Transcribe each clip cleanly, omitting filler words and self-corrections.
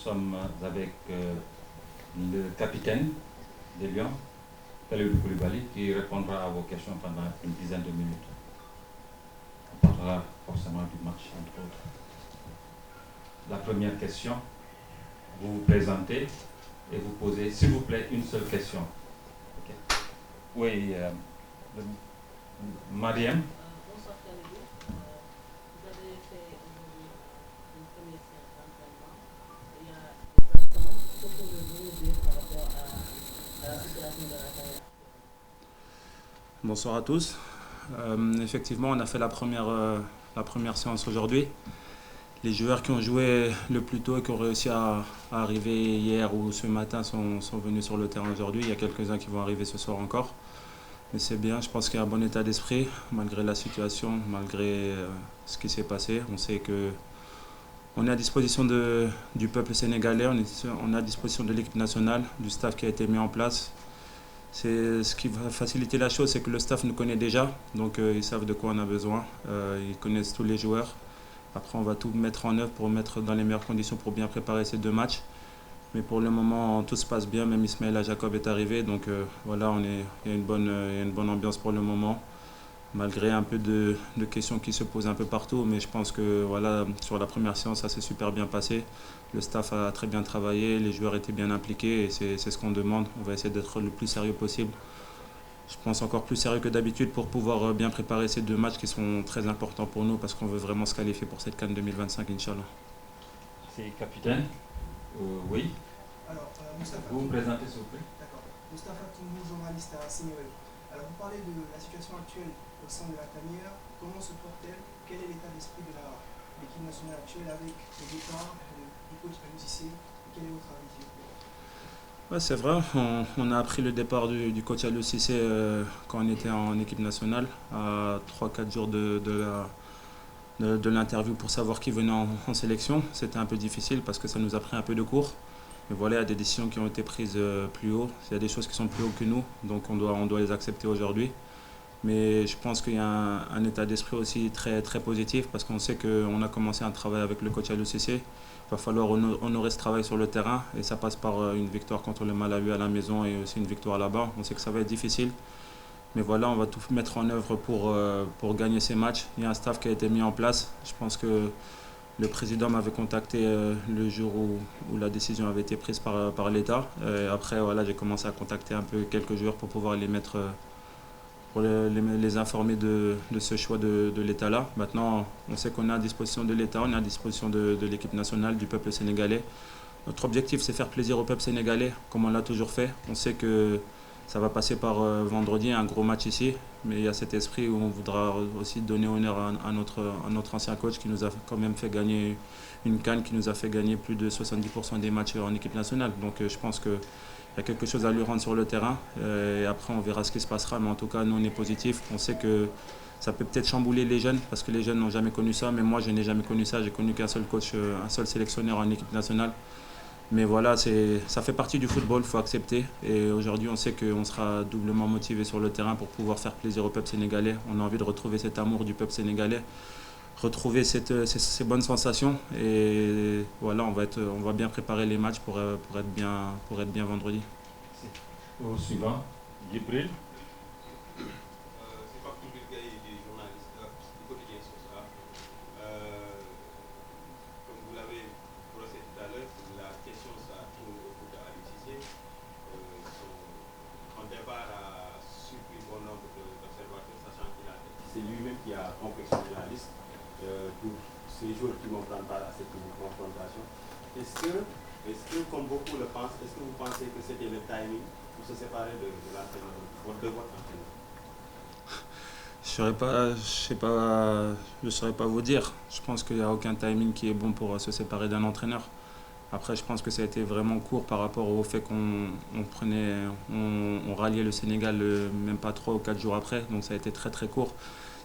sommes avec le capitaine des Lions, Kalidou Koulibaly, qui répondra à vos questions pendant une dizaine de minutes. On parlera forcément du match, entre autres. La première question, vous vous présentez et vous posez, s'il vous plaît, une seule question. Okay. Oui, Mariam. Bonsoir Kalidou. Vous avez fait une première séance d'entraînement il y a exactement. Que pouvez-vous nous dire par rapport à la situation de la carrière? Bonsoir à tous. Effectivement, on a fait la première séance aujourd'hui. Les joueurs qui ont joué le plus tôt et qui ont réussi à arriver hier ou ce matin sont venus sur le terrain aujourd'hui. Il y a quelques-uns qui vont arriver ce soir encore. Mais c'est bien, je pense qu'il y a un bon état d'esprit, malgré la situation, malgré ce qui s'est passé. On sait qu'on est à disposition du peuple sénégalais, on est à disposition de l'équipe nationale, du staff qui a été mis en place. Ce qui va faciliter la chose, c'est que le staff nous connaît déjà, donc ils savent de quoi on a besoin, ils connaissent tous les joueurs. Après, on va tout mettre en œuvre pour mettre dans les meilleures conditions pour bien préparer ces deux matchs. Mais pour le moment, tout se passe bien. Même Ismaïla Jacob est arrivé. Donc voilà, il y a une bonne ambiance pour le moment. Malgré un peu de questions qui se posent un peu partout. Mais je pense que voilà, sur la première séance, ça s'est super bien passé. Le staff a très bien travaillé. Les joueurs étaient bien impliqués. Et c'est ce qu'on demande. On va essayer d'être le plus sérieux possible. Je pense encore plus sérieux que d'habitude pour pouvoir bien préparer ces deux matchs qui sont très importants pour nous parce qu'on veut vraiment se qualifier pour cette CAN 2025, Inch'Allah. C'est capitaine. Oui. Alors, Moustapha. Vous vous présentez, s'il vous plaît. D'accord. Moustapha Toumou, journaliste à CNews. Alors, vous parlez de la situation actuelle au sein de la tanière. Comment se porte-t-elle? Quel est l'état d'esprit de l'équipe nationale actuelle avec le départ du coach Aliou Cissé? Quel est votre avis? Ouais, c'est vrai, on a appris le départ du coach Aliou Cissé quand on était en équipe nationale, à 3-4 jours de l'interview pour savoir qui venait en sélection. C'était un peu difficile parce que ça nous a pris un peu de cours. Mais voilà, il y a des décisions qui ont été prises plus haut. Il y a des choses qui sont plus haut que nous, donc on doit les accepter aujourd'hui. Mais je pense qu'il y a un état d'esprit aussi très, très positif parce qu'on sait qu'on a commencé un travail avec le coach Aliou Cissé. Il va falloir honorer ce travail sur le terrain et ça passe par une victoire contre le Malawi à la maison et aussi une victoire là-bas. On sait que ça va être difficile. Mais voilà, on va tout mettre en œuvre pour gagner ces matchs. Il y a un staff qui a été mis en place. Je pense que le président m'avait contacté le jour où la décision avait été prise par l'État. Après, voilà, j'ai commencé à contacter un peu quelques joueurs pour pouvoir les mettre, pour les informer de ce choix de l'État-là. Maintenant, on sait qu'on est à disposition de l'État, on est à disposition de l'équipe nationale, du peuple sénégalais. Notre objectif, c'est faire plaisir au peuple sénégalais, comme on l'a toujours fait. On sait que ça va passer par vendredi, un gros match ici, mais il y a cet esprit où on voudra aussi donner honneur à notre ancien coach qui nous a quand même fait gagner une CAN, qui nous a fait gagner plus de 70% des matchs en équipe nationale. Donc je pense qu'il y a quelque chose à lui rendre sur le terrain et après on verra ce qui se passera, mais en tout cas nous on est positifs. On sait que ça peut peut-être chambouler les jeunes parce que les jeunes n'ont jamais connu ça, mais moi je n'ai jamais connu ça, j'ai connu qu'un seul coach, un seul sélectionneur en équipe nationale. Mais voilà, ça fait partie du football, il faut accepter. Et aujourd'hui, on sait qu'on sera doublement motivé sur le terrain pour pouvoir faire plaisir au peuple sénégalais. On a envie de retrouver cet amour du peuple sénégalais, retrouver ces bonnes sensations. Et voilà, on va bien préparer les matchs pour être bien vendredi. Au suivant, Gibril. C'est lui-même qui a confectionné la liste pour ces joueurs qui vont prendre part à cette confrontation. Est-ce que, comme beaucoup le pensent, est-ce que vous pensez que c'était le timing pour se séparer de l'entraîneur, de votre entraîneur? Je ne saurais pas vous dire. Je pense qu'il n'y a aucun timing qui est bon pour se séparer d'un entraîneur. Après, je pense que ça a été vraiment court par rapport au fait qu'on ralliait le Sénégal même pas 3 ou 4 jours après. Donc ça a été très très court.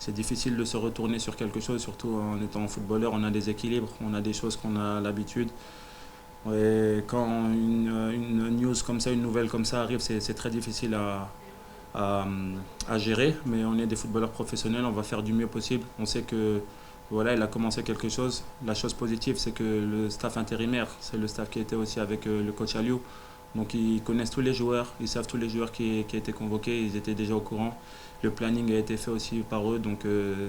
C'est difficile de se retourner sur quelque chose, surtout en étant footballeur. On a des équilibres, on a des choses qu'on a l'habitude. Et quand une news comme ça, une nouvelle comme ça arrive, c'est très difficile à gérer. Mais on est des footballeurs professionnels, on va faire du mieux possible. On sait que Voilà, il a commencé quelque chose. La chose positive, c'est que le staff intérimaire, c'est le staff qui était aussi avec le coach Aliou. Donc ils connaissent tous les joueurs, ils savent tous les joueurs qui étaient convoqués, ils étaient déjà au courant. Le planning a été fait aussi par eux, donc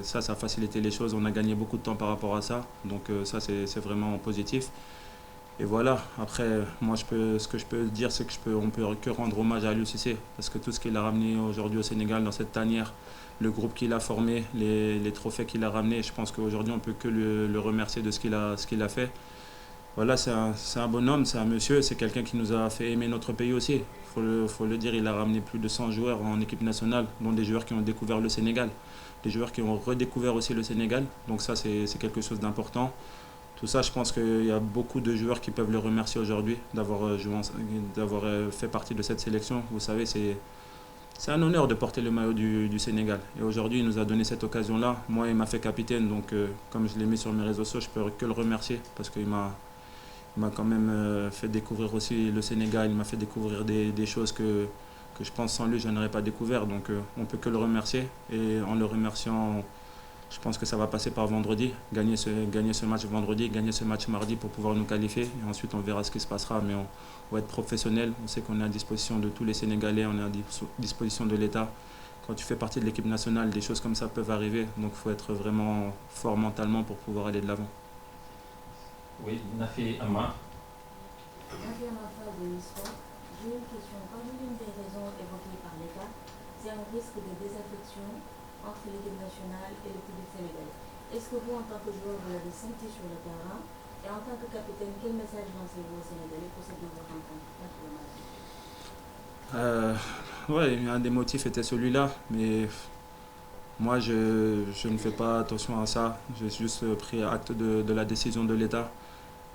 ça a facilité les choses. On a gagné beaucoup de temps par rapport à ça, donc ça c'est vraiment positif. Et voilà, après, moi ce que je peux dire, c'est qu'on peut que rendre hommage à Aliou Cissé, parce que tout ce qu'il a ramené aujourd'hui au Sénégal dans cette tanière, le groupe qu'il a formé, les trophées qu'il a ramenés, je pense qu'aujourd'hui on peut que le remercier de ce qu'il a fait. Voilà, c'est un bonhomme, c'est un monsieur, c'est quelqu'un qui nous a fait aimer notre pays aussi. Faut le dire, il a ramené plus de 100 joueurs en équipe nationale, dont des joueurs qui ont découvert le Sénégal, des joueurs qui ont redécouvert aussi le Sénégal. Donc ça, c'est quelque chose d'important. Tout ça, je pense qu'il y a beaucoup de joueurs qui peuvent le remercier aujourd'hui d'avoir fait partie de cette sélection. Vous savez, c'est un honneur de porter le maillot du Sénégal. Et aujourd'hui, il nous a donné cette occasion-là. Moi, il m'a fait capitaine, donc comme je l'ai mis sur mes réseaux sociaux, je peux que le remercier parce qu'il m'a quand même fait découvrir aussi le Sénégal. Il m'a fait découvrir des choses que je pense sans lui, je n'aurais pas découvert. Donc on ne peut que le remercier. Et en le remerciant, je pense que ça va passer par vendredi. Gagner ce match vendredi, gagner ce match mardi pour pouvoir nous qualifier. Et ensuite, on verra ce qui se passera. Mais on va être professionnel. On sait qu'on est à disposition de tous les Sénégalais. On est à disposition de l'État. Quand tu fais partie de l'équipe nationale, des choses comme ça peuvent arriver. Donc il faut être vraiment fort mentalement pour pouvoir aller de l'avant. Oui, Nafi Amma. Nafi Amma de l'histoire. J'ai une question. Parmi l'une des raisons évoquées par l'État, c'est un risque de désaffection entre l'équipe nationale et le public sénégalais. Est-ce que vous, en tant que joueur, vous l'avez senti sur le terrain? Et en tant que capitaine, quel message lancez-vous aux Sénégalais pour cette nouvelle rencontre? Oui, un des motifs était celui-là, mais moi je ne fais pas attention à ça. J'ai juste pris acte de la décision de l'État.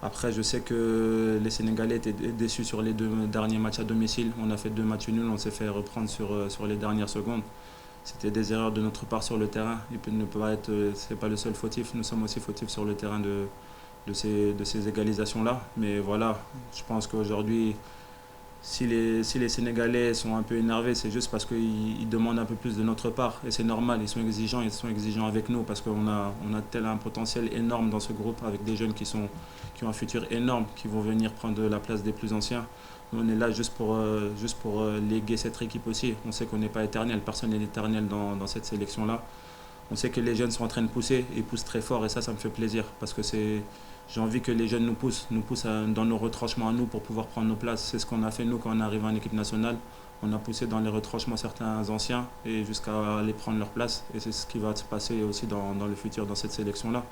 Après, je sais que les Sénégalais étaient déçus sur les 2 derniers matchs à domicile. On a fait 2 matchs nuls, on s'est fait reprendre sur les dernières secondes. C'était des erreurs de notre part sur le terrain. Il peut ne pas être, c'est pas le seul fautif. Nous sommes aussi fautifs sur le terrain de ces égalisations-là. Mais voilà, je pense qu'aujourd'hui, si les Sénégalais sont un peu énervés, c'est juste parce qu'ils demandent un peu plus de notre part. Et c'est normal, ils sont exigeants avec nous parce qu'on a un potentiel énorme dans ce groupe avec des jeunes qui ont un futur énorme, qui vont venir prendre la place des plus anciens. Nous, on est là juste pour léguer cette équipe aussi. On sait qu'on n'est pas éternel, personne n'est éternel dans cette sélection-là. On sait que les jeunes sont en train de pousser, ils poussent très fort et ça me fait plaisir parce que j'ai envie que les jeunes nous poussent dans nos retranchements à nous pour pouvoir prendre nos places. C'est ce qu'on a fait nous quand on est arrivé en équipe nationale. On a poussé dans les retranchements certains anciens et jusqu'à aller prendre leur place. Et c'est ce qui va se passer aussi dans le futur dans cette sélection-là.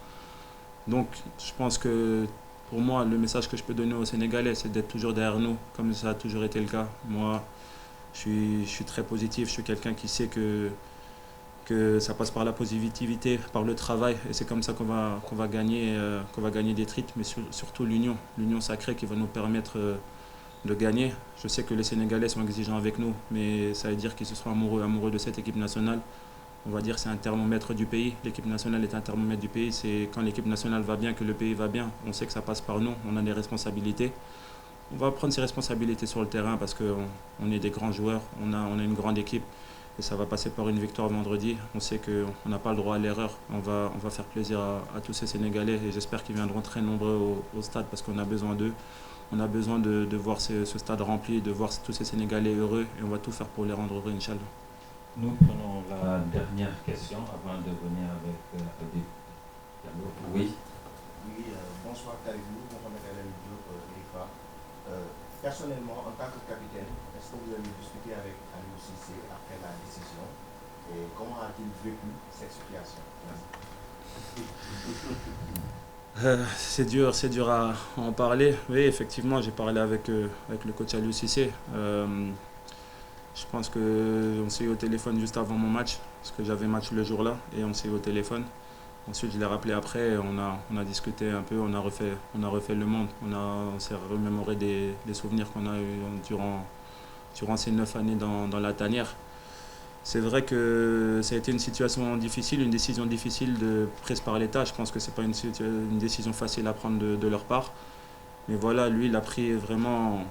Donc je pense que pour moi, le message que je peux donner aux Sénégalais, c'est d'être toujours derrière nous, comme ça a toujours été le cas. Moi, je suis très positif, je suis quelqu'un qui sait que ça passe par la positivité, par le travail, et c'est comme ça qu'on va gagner des titres, mais surtout l'union sacrée qui va nous permettre de gagner. Je sais que les Sénégalais sont exigeants avec nous, mais ça veut dire qu'ils se sont amoureux de cette équipe nationale. On va dire que c'est un thermomètre du pays. L'équipe nationale est un thermomètre du pays. C'est quand l'équipe nationale va bien que le pays va bien. On sait que ça passe par nous, on a des responsabilités. On va prendre ses responsabilités sur le terrain parce qu'on est des grands joueurs, on a une grande équipe et ça va passer par une victoire vendredi. On sait qu'on n'a pas le droit à l'erreur. On va faire plaisir à tous ces Sénégalais et j'espère qu'ils viendront très nombreux au stade parce qu'on a besoin d'eux. On a besoin de voir ce stade rempli, de voir tous ces Sénégalais heureux et on va tout faire pour les rendre heureux, Inch'Allah. Nous prenons la dernière question avant de venir avec Habib. Oui. Oui, bonsoir Kalidou, Mohamed El Diop, IFA. Personnellement, en tant que capitaine, est-ce que vous avez discuté avec Aliou Cissé après la décision et comment a-t-il vécu cette situation? C'est dur à en parler. Oui, effectivement, j'ai parlé avec le coach Aliou Cissé. Je pense qu'on s'est eu au téléphone juste avant mon match, parce que j'avais match le jour-là, et on s'est eu au téléphone. Ensuite, je l'ai rappelé après, on a discuté un peu, on a refait le monde. On s'est remémoré des souvenirs qu'on a eu durant ces 9 années dans la tanière. C'est vrai que ça a été une situation difficile, une décision difficile prise par l'État. Je pense que ce n'est pas une décision facile à prendre de leur part. Mais voilà, lui, il a pris vraiment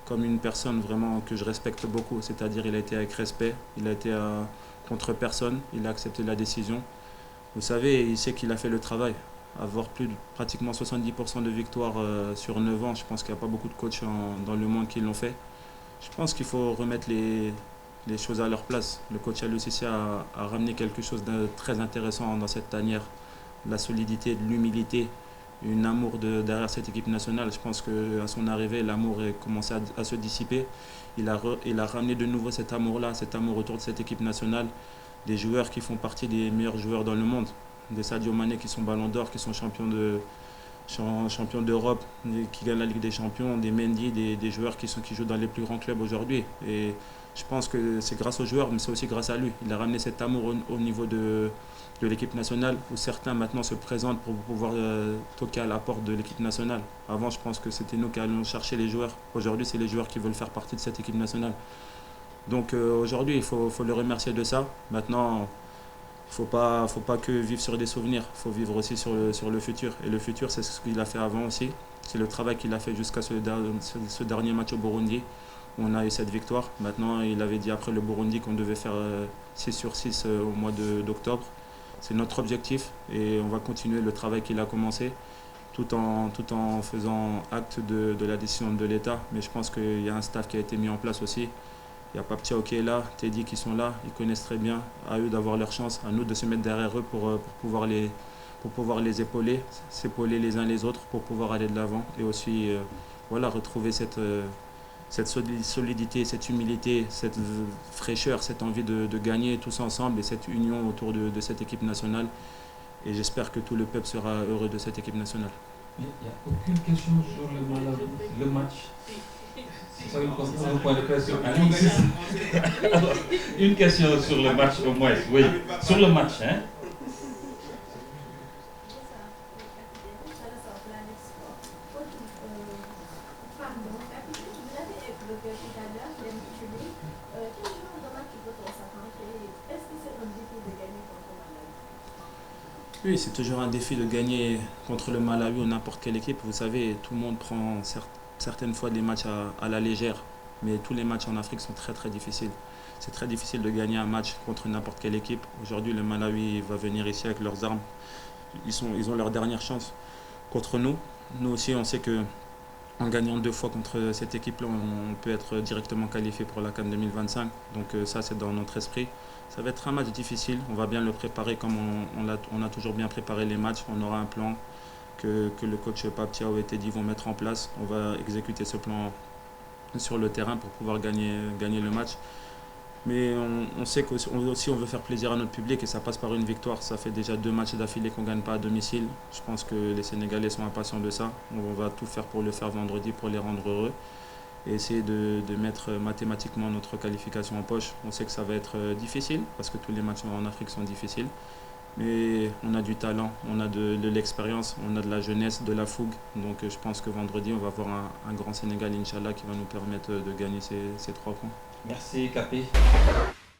comme une personne vraiment que je respecte beaucoup. C'est-à-dire il a été avec respect, il a été contre personne, il a accepté la décision. Vous savez, il sait qu'il a fait le travail. Avoir pratiquement 70% de victoires sur 9 ans, je pense qu'il n'y a pas beaucoup de coachs dans le monde qui l'ont fait. Je pense qu'il faut remettre les choses à leur place. Le coach Aliou Cissé a ramené quelque chose de très intéressant dans cette tanière. La solidité, l'humilité, un amour derrière cette équipe nationale. Je pense qu'à son arrivée, l'amour a commencé à se dissiper. Il a ramené de nouveau cet amour-là, cet amour autour de cette équipe nationale. Des joueurs qui font partie des meilleurs joueurs dans le monde. Des Sadio Mané qui sont ballons d'or, qui sont champions d'Europe, qui gagnent la Ligue des Champions, des Mendy, des joueurs qui jouent dans les plus grands clubs aujourd'hui. Et je pense que c'est grâce aux joueurs, mais c'est aussi grâce à lui. Il a ramené cet amour au niveau de l'équipe nationale, où certains maintenant se présentent pour pouvoir toquer à la porte de l'équipe nationale. Avant, je pense que c'était nous qui allions chercher les joueurs. Aujourd'hui, c'est les joueurs qui veulent faire partie de cette équipe nationale. Donc aujourd'hui, il faut le remercier de ça. Maintenant, il ne faut pas que vivre sur des souvenirs, il faut vivre aussi sur le futur. Et le futur, c'est ce qu'il a fait avant aussi. C'est le travail qu'il a fait jusqu'à ce dernier match au Burundi, où on a eu cette victoire. Maintenant, il avait dit après le Burundi qu'on devait faire 6 sur 6 au mois d'octobre. C'est notre objectif et on va continuer le travail qu'il a commencé tout en faisant acte de la décision de l'État. Mais je pense qu'il y a un staff qui a été mis en place aussi. Il y a Paptiao qui est là, Teddy qui sont là, ils connaissent très bien. À eux d'avoir leur chance, à nous de se mettre derrière eux pour pouvoir les épauler, s'épauler les uns les autres pour pouvoir aller de l'avant et aussi retrouver cette solidité, cette humilité, cette fraîcheur, cette envie de gagner tous ensemble et cette union autour de cette équipe nationale. Et j'espère que tout le peuple sera heureux de cette équipe nationale. Il n'y a aucune question sur le match. C'est un point de presse sur Alors, une question sur le match au moins, oui. Sur le match, hein. Oui, c'est toujours un défi de gagner contre le Malawi ou n'importe quelle équipe. Vous savez, tout le monde prend certaines fois des matchs à la légère, mais tous les matchs en Afrique sont très très difficiles. C'est très difficile de gagner un match contre n'importe quelle équipe. Aujourd'hui, le Malawi va venir ici avec leurs armes. Ils ont leur dernière chance contre nous. Nous aussi, on sait que en gagnant 2 fois contre cette équipe-là, on peut être directement qualifié pour la CAN 2025. Donc ça, c'est dans notre esprit. Ça va être un match difficile. On va bien le préparer comme on a toujours bien préparé les matchs. On aura un plan que le coach Paptiao et Teddy vont mettre en place. On va exécuter ce plan sur le terrain pour pouvoir gagner le match. Mais on sait qu'aussi on veut faire plaisir à notre public et ça passe par une victoire. Ça fait déjà 2 matchs d'affilée qu'on ne gagne pas à domicile. Je pense que les Sénégalais sont impatients de ça. On va tout faire pour le faire vendredi, pour les rendre heureux. Et essayer de mettre mathématiquement notre qualification en poche. On sait que ça va être difficile parce que tous les matchs en Afrique sont difficiles. Mais on a du talent, on a de l'expérience, on a de la jeunesse, de la fougue. Donc je pense que vendredi, on va avoir un grand Sénégal, Inch'Allah, qui va nous permettre de gagner ces 3 points. Merci, Capé.